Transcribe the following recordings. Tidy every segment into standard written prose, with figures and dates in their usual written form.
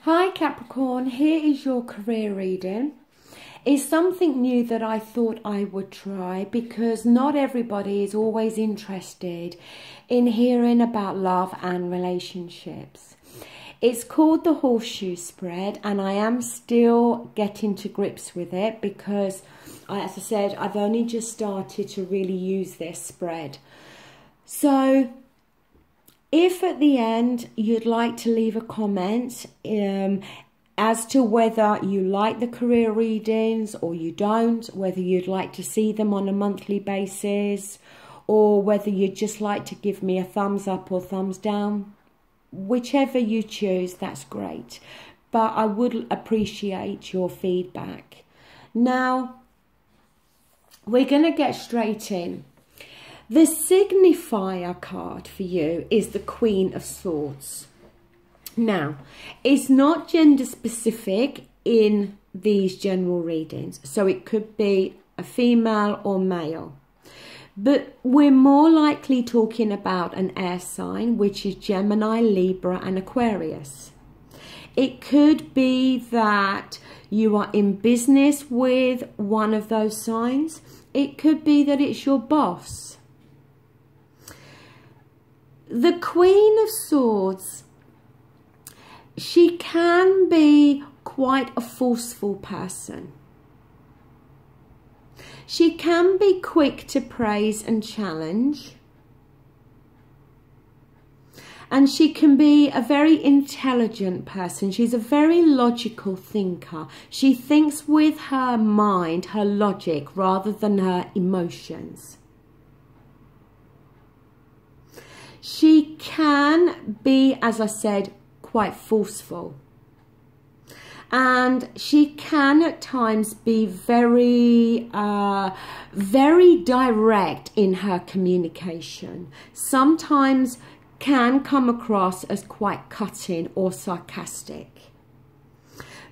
Hi Capricorn, here is your career reading. It's something new that I thought I would try because not everybody is always interested in hearing about love and relationships. It's called the horseshoe spread and I am still getting to grips with it because, as I said, I've only just started to really use this spread. So if at the end you'd like to leave a comment as to whether you like the career readings or you don't, whether you'd like to see them on a monthly basis, or whether you'd just like to give me a thumbs up or thumbs down, whichever you choose, that's great. But I would appreciate your feedback. Now, we're going to get straight in. The signifier card for you is the Queen of Swords. Now, it's not gender specific in these general readings, so it could be a female or male. But we're more likely talking about an air sign, which is Gemini, Libra and Aquarius. It could be that you are in business with one of those signs. It could be that it's your boss. The Queen of Swords, she can be quite a forceful person. She can be quick to praise and challenge. And she can be a very intelligent person. She's a very logical thinker. She thinks with her mind, her logic, rather than her emotions. She can be, as I said, quite forceful. And she can at times be very direct in her communication. Sometimes can come across as quite cutting or sarcastic.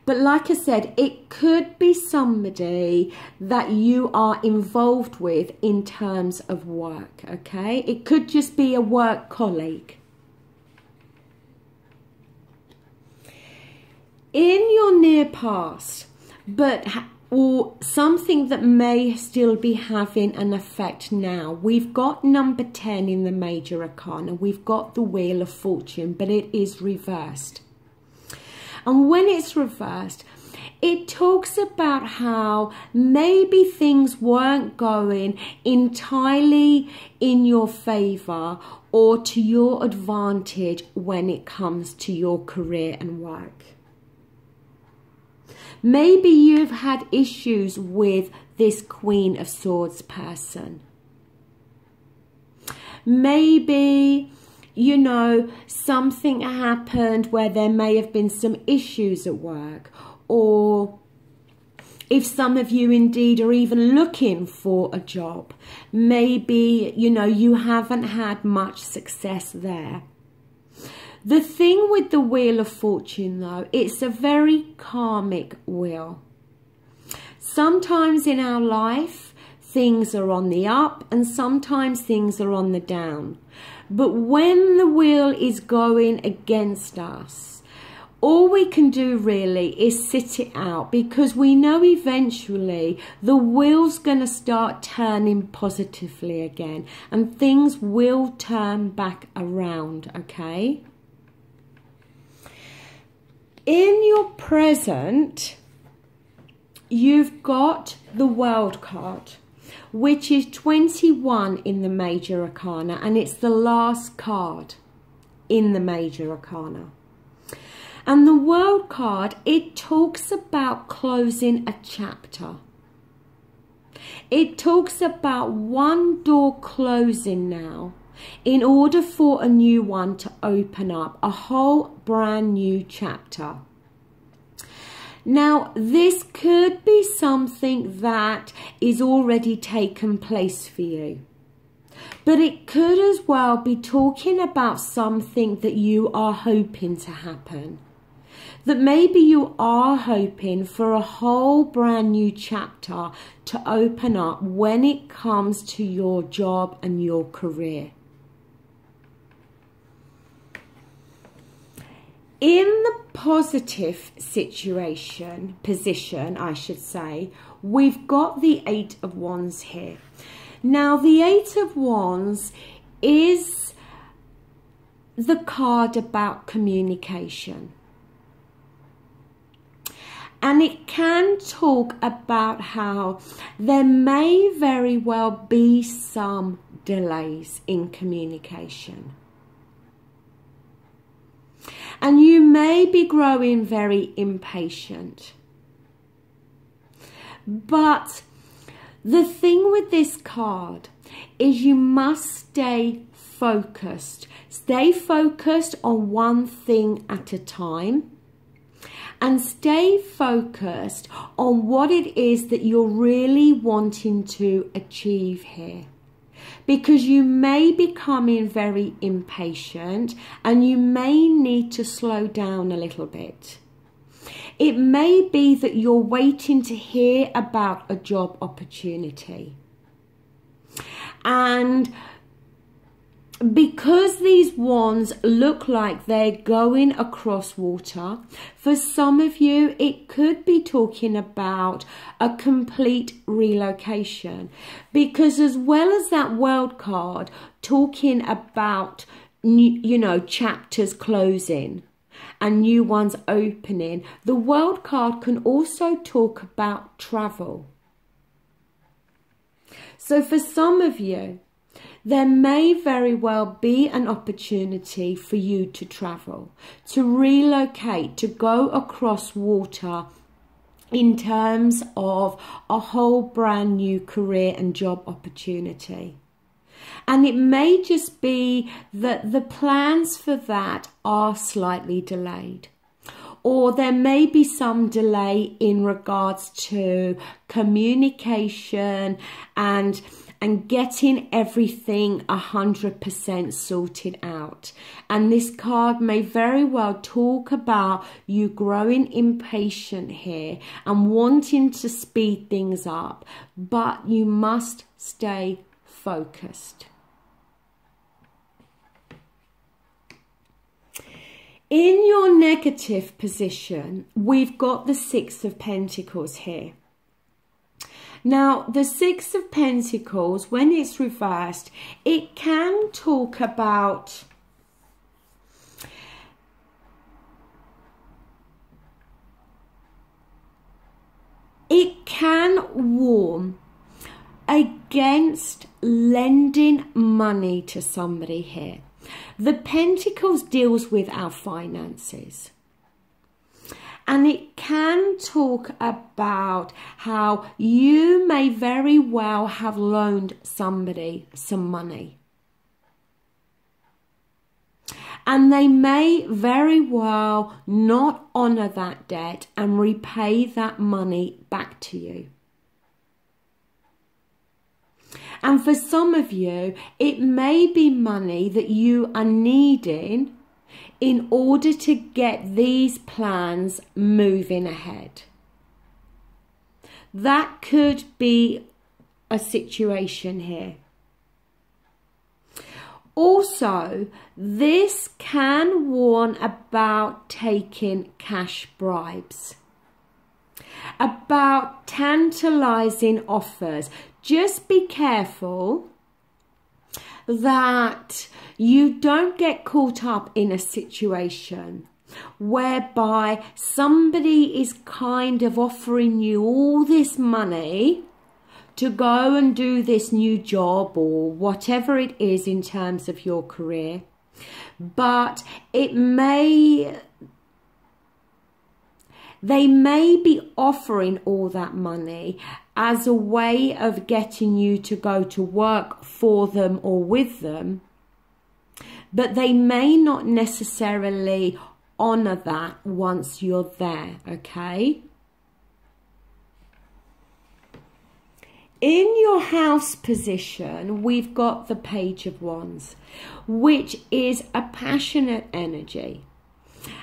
But like I said, it could be somebody that you are involved with in terms of work, okay? It could just be a work colleague. In your near past, or something that may still be having an effect now, we've got number 10 in the major arcana. We've got the Wheel of Fortune, but it is reversed. And when it's reversed, it talks about how maybe things weren't going entirely in your favour or to your advantage when it comes to your career and work. Maybe you've had issues with this Queen of Swords person. Maybe, you know, something happened where there may have been some issues at work, or if some of you indeed are even looking for a job, maybe, you know, you haven't had much success there. The thing with the Wheel of Fortune, though, it's a very karmic wheel. Sometimes in our life, things are on the up and sometimes things are on the down. But when the wheel is going against us, all we can do really is sit it out, because we know eventually the wheel's going to start turning positively again and things will turn back around, okay? In your present, you've got the World card, which is 21 in the major arcana, and it's the last card in the major arcana. And the World card, it talks about closing a chapter. It talks about one door closing now in order for a new one to open up, a whole brand new chapter. Now, this could be something that is already taken place for you. But it could as well be talking about something that you are hoping to happen. That maybe you are hoping for a whole brand new chapter to open up when it comes to your job and your career. In the positive position, I should say, we've got the Eight of Wands here. Now, the Eight of Wands is the card about communication. And it can talk about how there may very well be some delays in communication. And you may be growing very impatient. But the thing with this card is you must stay focused. Stay focused on one thing at a time. And stay focused on what it is that you're really wanting to achieve here. Because you may be becoming very impatient and you may need to slow down a little bit. It may be that you're waiting to hear about a job opportunity. And because these wands look like they're going across water, for some of you it could be talking about a complete relocation. Because as well as that World card talking about, you know, chapters closing and new ones opening, the World card can also talk about travel. So for some of you, there may very well be an opportunity for you to travel, to relocate, to go across water in terms of a whole brand new career and job opportunity. And it may just be that the plans for that are slightly delayed. Or there may be some delay in regards to communication and getting everything 100% sorted out. And this card may very well talk about you growing impatient here and wanting to speed things up, but you must stay focused. In your negative position, we've got the Six of Pentacles here. Now, the Six of Pentacles, when it's reversed, it can talk about it can warn against lending money to somebody here. The Pentacles deals with our finances. And it can talk about how you may very well have loaned somebody some money. And they may very well not honour that debt and repay that money back to you. And for some of you, it may be money that you are needing in order to get these plans moving ahead. That could be a situation here. Also, this can warn about taking cash bribes, about tantalizing offers. Just be careful that you don't get caught up in a situation whereby somebody is kind of offering you all this money to go and do this new job or whatever it is in terms of your career. But they may be offering all that money as a way of getting you to go to work for them or with them, but they may not necessarily honour that once you're there, okay? In your house position, we've got the Page of Wands, which is a passionate energy.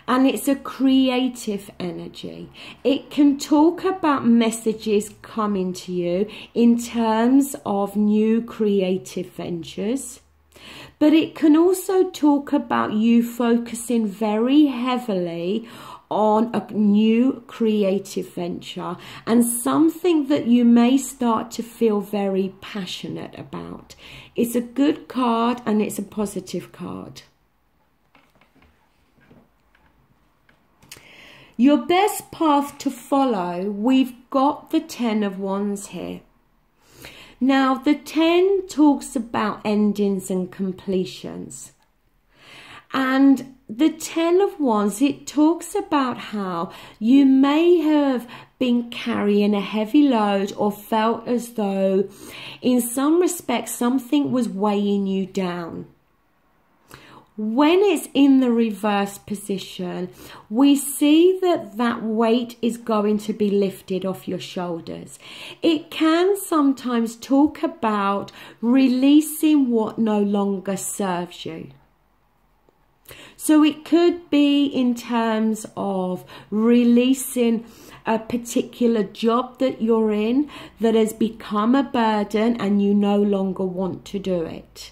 And it's a creative energy. It can talk about messages coming to you in terms of new creative ventures. But it can also talk about you focusing very heavily on a new creative venture and something that you may start to feel very passionate about. It's a good card and it's a positive card. Your best path to follow, we've got the 10 of Wands here. Now, the 10 talks about endings and completions. And the 10 of Wands, it talks about how you may have been carrying a heavy load or felt as though in some respects something was weighing you down. When it's in the reverse position, we see that that weight is going to be lifted off your shoulders. It can sometimes talk about releasing what no longer serves you. So it could be in terms of releasing a particular job that you're in that has become a burden and you no longer want to do it.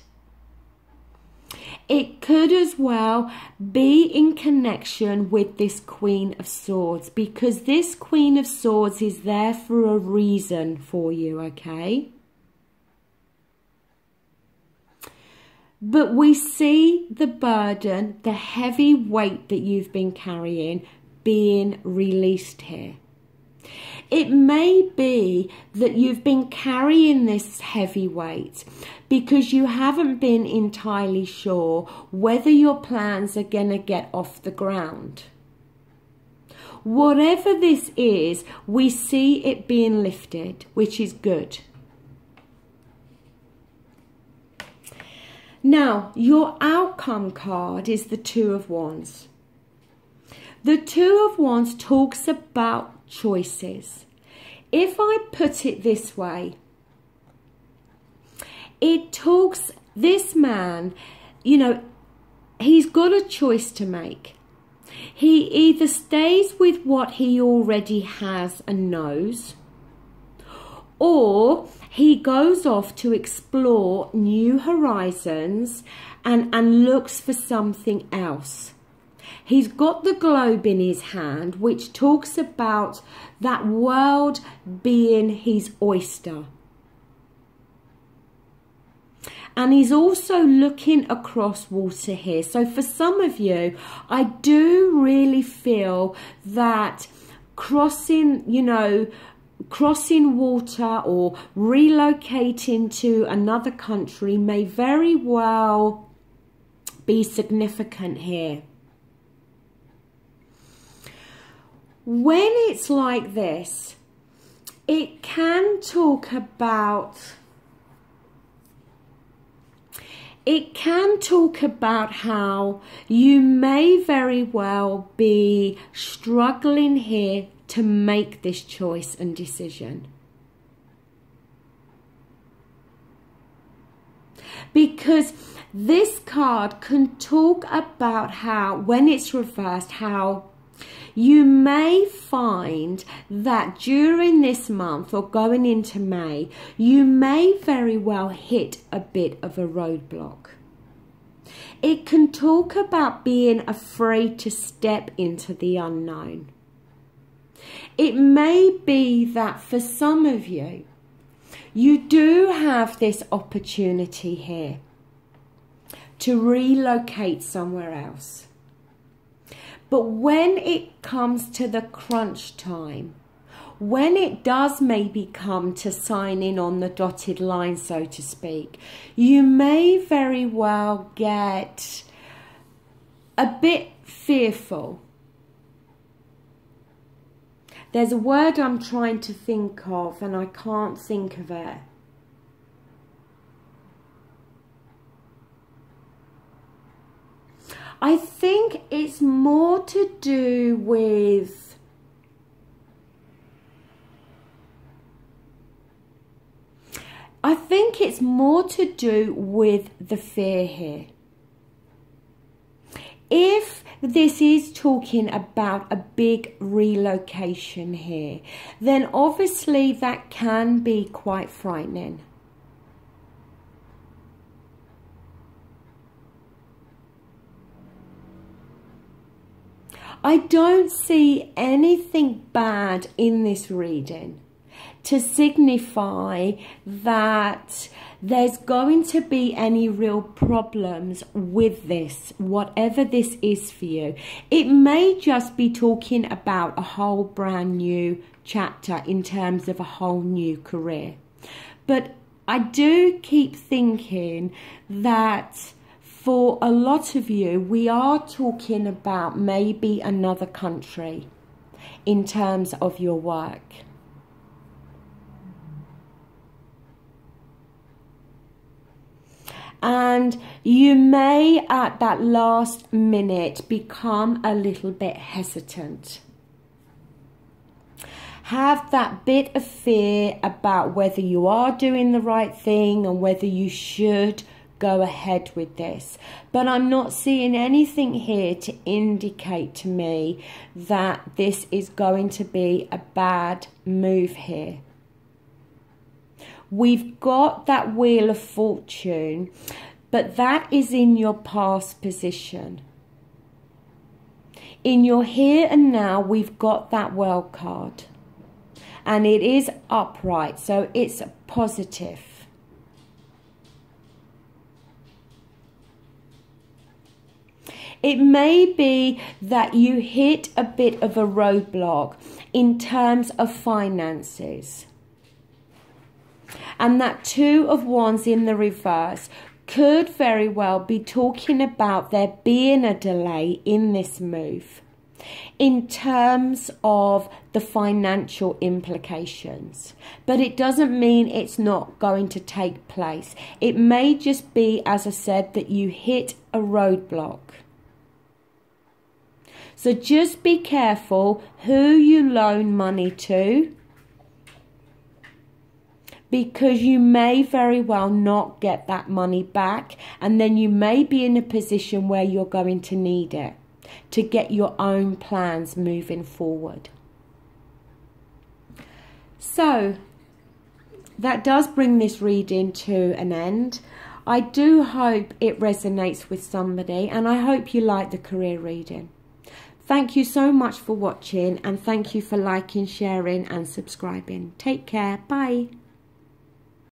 It could as well be in connection with this Queen of Swords, because this Queen of Swords is there for a reason for you, okay? But we see the burden, the heavy weight that you've been carrying being released here. It may be that you've been carrying this heavy weight because you haven't been entirely sure whether your plans are going to get off the ground. Whatever this is, we see it being lifted, which is good. Now, your outcome card is the Two of Wands. The Two of Wands talks about choices. If I put it this way, it talks, this man, you know, he's got a choice to make. He either stays with what he already has and knows, or he goes off to explore new horizons and looks for something else. He's got the globe in his hand, which talks about that world being his oyster. And he's also looking across water here. So for some of you, I do really feel that crossing, you know, crossing water or relocating to another country may very well be significant here. When it's like this, it can talk about how you may very well be struggling here to make this choice and decision. Because this card can talk about how, when it's reversed, how you may find that during this month or going into May, you may very well hit a bit of a roadblock. It can talk about being afraid to step into the unknown. It may be that for some of you, you do have this opportunity here to relocate somewhere else. But when it comes to the crunch time, when it does maybe come to signing on the dotted line, so to speak, you may very well get a bit fearful. There's a word I'm trying to think of and I can't think of it. I think it's more to do with the fear here. If this is talking about a big relocation here, then obviously that can be quite frightening. I don't see anything bad in this reading to signify that there's going to be any real problems with this, whatever this is for you. It may just be talking about a whole brand new chapter in terms of a whole new career. But I do keep thinking that for a lot of you, we are talking about maybe another country in terms of your work. And you may at that last minute become a little bit hesitant. Have that bit of fear about whether you are doing the right thing and whether you should go ahead with this. But I'm not seeing anything here to indicate to me that this is going to be a bad move here. We've got that Wheel of Fortune, but that is in your past position. In your here and now, we've got that World card. And it is upright, so it's positive. It may be that you hit a bit of a roadblock in terms of finances. And that Two of Wands in the reverse could very well be talking about there being a delay in this move in terms of the financial implications. But it doesn't mean it's not going to take place. It may just be, as I said, that you hit a roadblock. So just be careful who you loan money to, because you may very well not get that money back, and then you may be in a position where you're going to need it to get your own plans moving forward. So that does bring this reading to an end. I do hope it resonates with somebody, and I hope you like the career reading. Thank you so much for watching, and thank you for liking, sharing and subscribing. Take care. Bye.